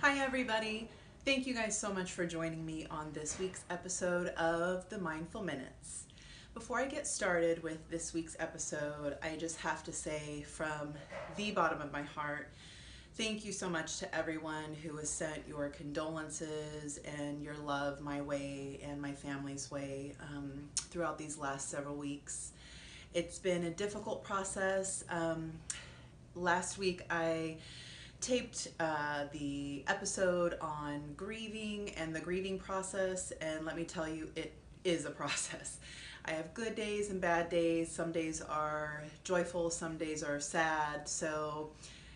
Hi everybody. Thank you guys so much for joining me on this week's episode of the Mindful Minutes. Before I get started with this week's episode, I just have to say from the bottom of my heart, thank you so much to everyone who has sent your condolences and your love my way and my family's way throughout these last several weeks. It's been a difficult process. Last week I taped the episode on grieving and the grieving process, and let me tell you, it is a process. I have good days and bad days. Some days are joyful, some days are sad, so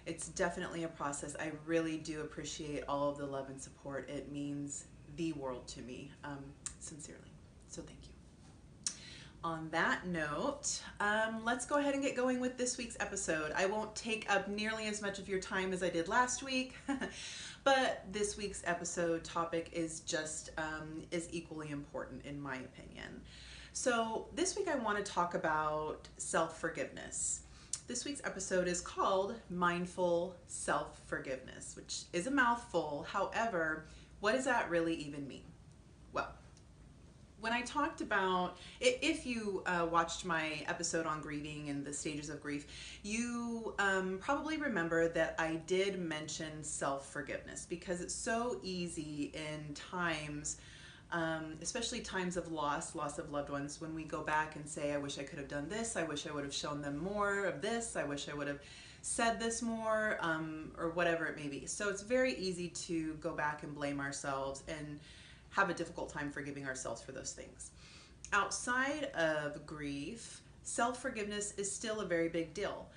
it's definitely a process. I really do appreciate all of the love and support. It means the world to me, sincerely. So thank you. On that note, let's go ahead and get going with this week's episode. I won't take up nearly as much of your time as I did last week, but this week's episode topic is just is equally important in my opinion. So this week I want to talk about self-forgiveness. This week's episode is called Mindful Self-Forgiveness, which is a mouthful. However, what does that really even mean? Well, when I talked about, if you watched my episode on grieving and the stages of grief, you probably remember that I did mention self-forgiveness because it's so easy in times, especially times of loss of loved ones, when we go back and say, I wish I could have done this, I wish I would have shown them more of this, I wish I would have said this more, or whatever it may be. So it's very easy to go back and blame ourselves and have a difficult time forgiving ourselves for those things. Outside of grief, self-forgiveness is still a very big deal,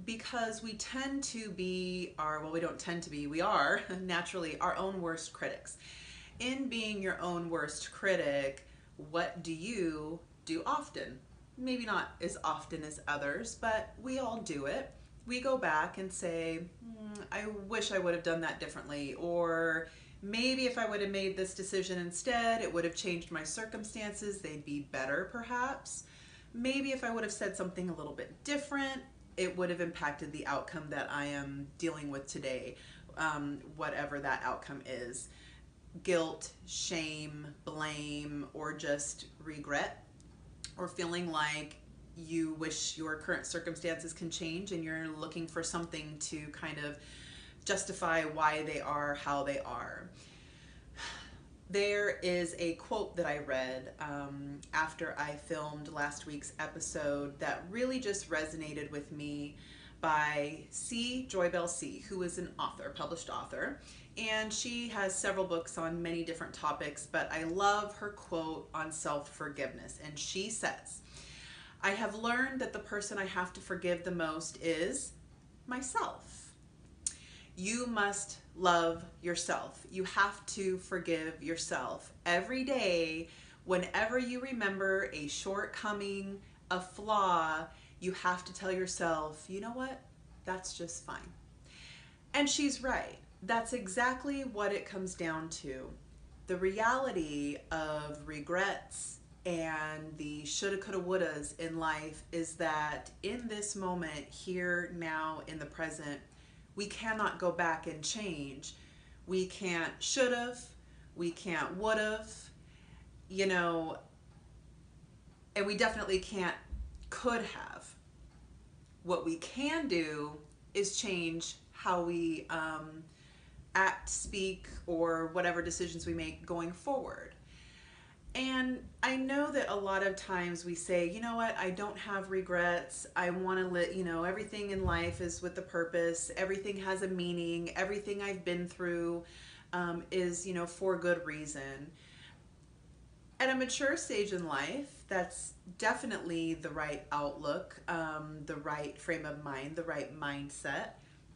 because we tend to be we don't tend to be, we are naturally our own worst critics. In being your own worst critic, what do you do often? Maybe not as often as others, but we all do it. We go back and say, I wish I would have done that differently, or maybe if I would have made this decision instead, it would have changed my circumstances. They'd be better, perhaps. Maybe if I would have said something a little bit different, it would have impacted the outcome that I am dealing with today, whatever that outcome is. Guilt, shame, blame, or just regret, or feeling like you wish your current circumstances can change and you're looking for something to kind of justify why they are how they are. There is a quote that I read after I filmed last week's episode that really just resonated with me, by Joy Bell C, who is an author, published author, and she has several books on many different topics, but I love her quote on self-forgiveness, and she says, I have learned that the person I have to forgive the most is myself. You must love yourself. You have to forgive yourself. Every day, whenever you remember a shortcoming, a flaw, you have to tell yourself, you know what? That's just fine. And she's right. That's exactly what it comes down to. The reality of regrets and the shoulda, coulda, wouldas in life is that in this moment, here, now, in the present, we cannot go back and change. We can't should've, we can't would've, and we definitely can't could have. What we can do is change how we act, speak, or whatever decisions we make going forward. And I know that a lot of times we say, you know what, I don't have regrets. I want to let, everything in life is with a purpose. Everything has a meaning. Everything I've been through is, for good reason. At a mature stage in life, that's definitely the right outlook, the right frame of mind, the right mindset.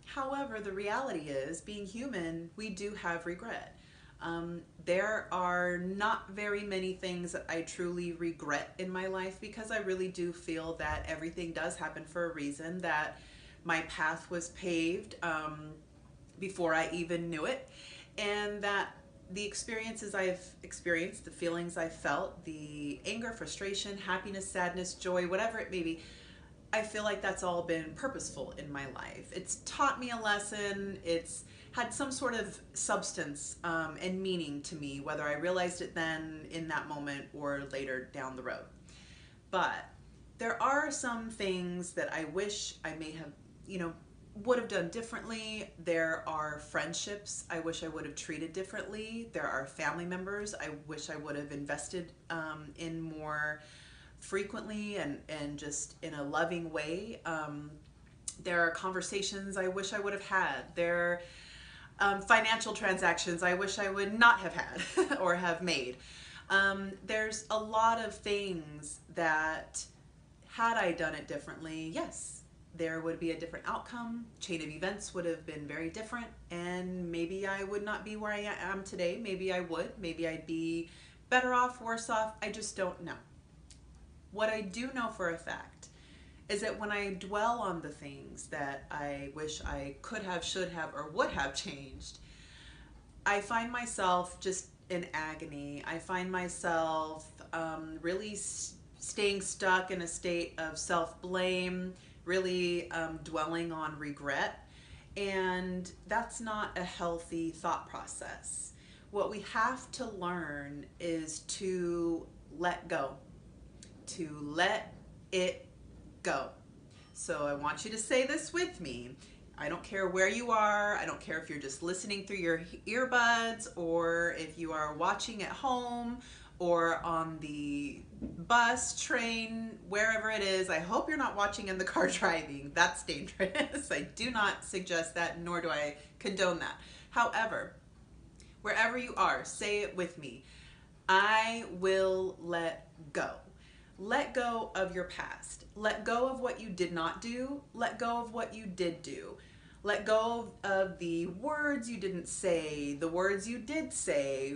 However, the reality is, being human, we do have regret. There are not very many things that I truly regret in my life, because I really do feel that everything does happen for a reason, that my path was paved before I even knew it, and that the experiences I've experienced, the feelings I've felt, the anger, frustration, happiness, sadness, joy, whatever it may be, I feel like that's all been purposeful in my life. It's taught me a lesson. It's had some sort of substance and meaning to me, whether I realized it then in that moment or later down the road. But there are some things that I wish I may have, would have done differently. There are friendships I wish I would have treated differently. There are family members I wish I would have invested in more frequently and just in a loving way. There are conversations I wish I would have had. There are financial transactions I wish I would not have had or have made. There's a lot of things that, had I done it differently, yes, there would be a different outcome. Chain of events would have been very different, and maybe I would not be where I am today. Maybe I would. Maybe I'd be better off, worse off. I just don't know. What I do know for a fact is that when I dwell on the things that I wish I could have, should have, or would have changed, I find myself just in agony. I find myself really staying stuck in a state of self-blame, really dwelling on regret, and that's not a healthy thought process. What we have to learn is to let go, to let it go. So I want you to say this with me. I don't care where you are. I don't care if you're just listening through your earbuds or if you are watching at home or on the bus, train, wherever it is. I hope you're not watching in the car driving. That's dangerous. I do not suggest that, nor do I condone that. However, wherever you are, say it with me. I will let go. Let go of your past. Let go of what you did not do. Let go of what you did do. Let go of the words you didn't say, the words you did say,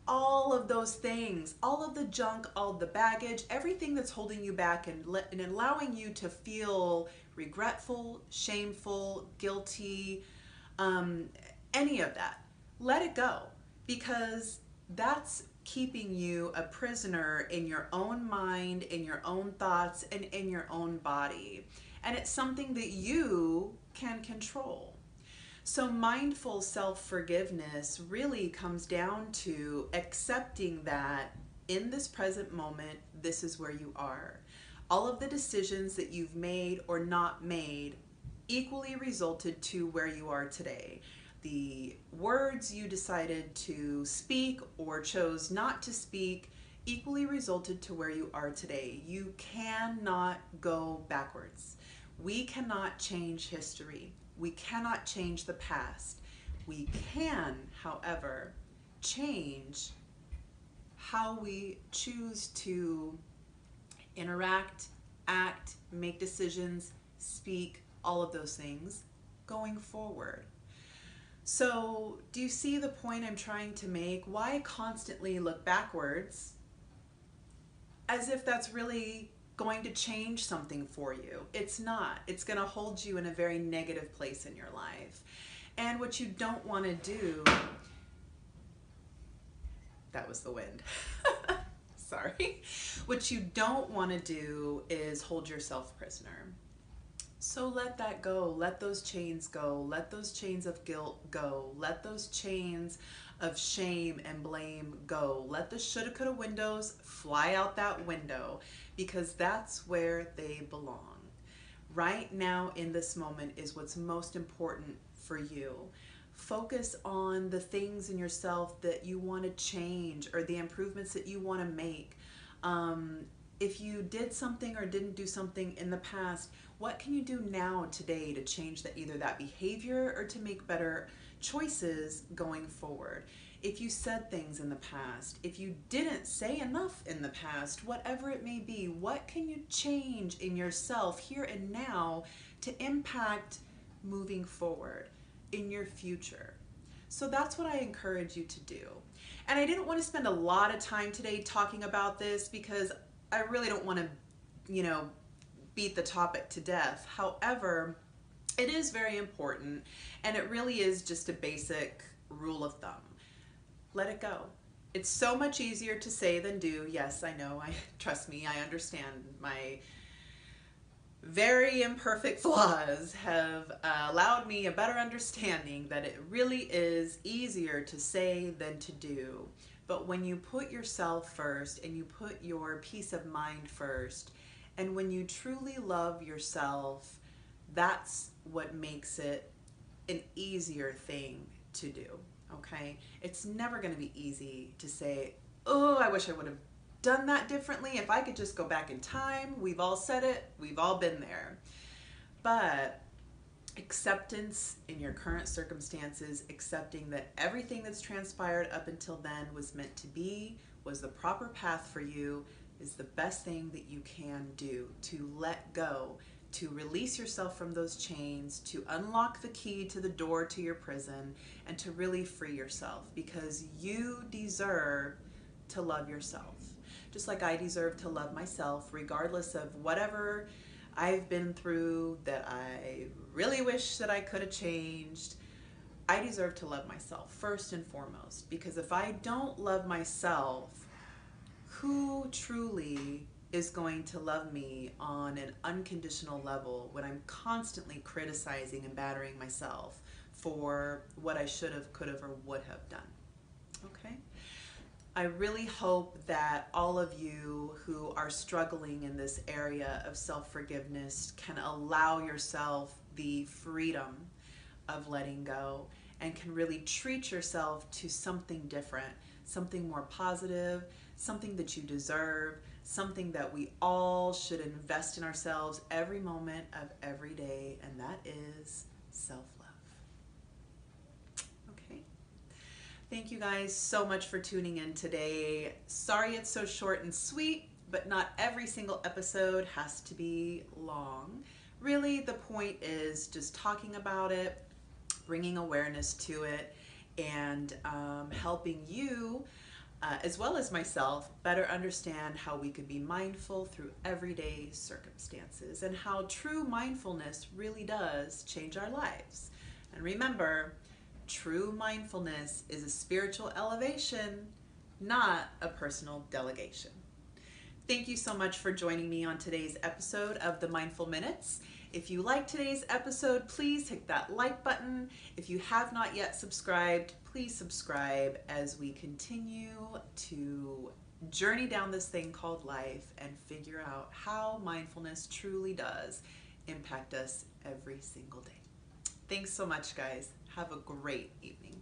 all of those things, all of the junk, all of the baggage, everything that's holding you back and allowing you to feel regretful, shameful, guilty, any of that. Let it go, because that's keeping you a prisoner in your own mind, in your own thoughts, and in your own body. And it's something that you can control. So mindful self-forgiveness really comes down to accepting that in this present moment, this is where you are. All of the decisions that you've made or not made equally resulted to where you are today. The words you decided to speak or chose not to speak equally resulted to where you are today. You cannot go backwards. We cannot change history. We cannot change the past. We can, however, change how we choose to interact, act, make decisions, speak, all of those things going forward. So, do you see the point I'm trying to make? Why constantly look backwards as if that's really going to change something for you? It's not. It's going to hold you in a very negative place in your life. And what you don't want to do, that was the wind. Sorry. What you don't want to do is hold yourself prisoner. So let that go. Let those chains go. Let those chains of guilt go. Let those chains of shame and blame go. Let the shoulda, coulda, windows fly out that window, because that's where they belong. Right now in this moment is what's most important for you. Focus on the things in yourself that you want to change or the improvements that you want to make. If you did something or didn't do something in the past, what can you do now today to change that, either that behavior or to make better choices going forward? If you said things in the past, if you didn't say enough in the past, whatever it may be, what can you change in yourself here and now to impact moving forward in your future? So that's what I encourage you to do. And I didn't want to spend a lot of time today talking about this because I really don't want to, beat the topic to death. However, it is very important, and it really is just a basic rule of thumb. Let it go. It's so much easier to say than do. Yes, I know. Trust me, I understand my very imperfect flaws have allowed me a better understanding that it really is easier to say than to do. But when you put yourself first and you put your peace of mind first, and when you truly love yourself, that's what makes it an easier thing to do. Okay? It's never going to be easy to say, oh, I wish I would have done that differently. If I could just go back in time, we've all said it, we've all been there. But acceptance in your current circumstances, accepting that everything that's transpired up until then was meant to be, was the proper path for you, is the best thing that you can do to let go, to release yourself from those chains, to unlock the key to the door to your prison, and to really free yourself, because you deserve to love yourself. Just like I deserve to love myself, regardless of whatever I've been through that I really wish that I could have changed. I deserve to love myself first and foremost, because if I don't love myself, who truly is going to love me on an unconditional level when I'm constantly criticizing and battering myself for what I should have, could have, or would have done? Okay? I really hope that all of you who are struggling in this area of self-forgiveness can allow yourself the freedom of letting go and can really treat yourself to something different, something more positive, something that you deserve, something that we all should invest in ourselves every moment of every day, and that is self-love. Okay. Thank you guys so much for tuning in today. Sorry it's so short and sweet, but not every single episode has to be long. Really, the point is just talking about it, bringing awareness to it, and helping you, as well as myself, better understand how we could be mindful through everyday circumstances and how true mindfulness really does change our lives. And remember, true mindfulness is a spiritual elevation, not a personal delegation. Thank you so much for joining me on today's episode of the Mindful Minutes. If you liked today's episode, please hit that like button. If you have not yet subscribed, please subscribe as we continue to journey down this thing called life and figure out how mindfulness truly does impact us every single day. Thanks so much, guys. Have a great evening.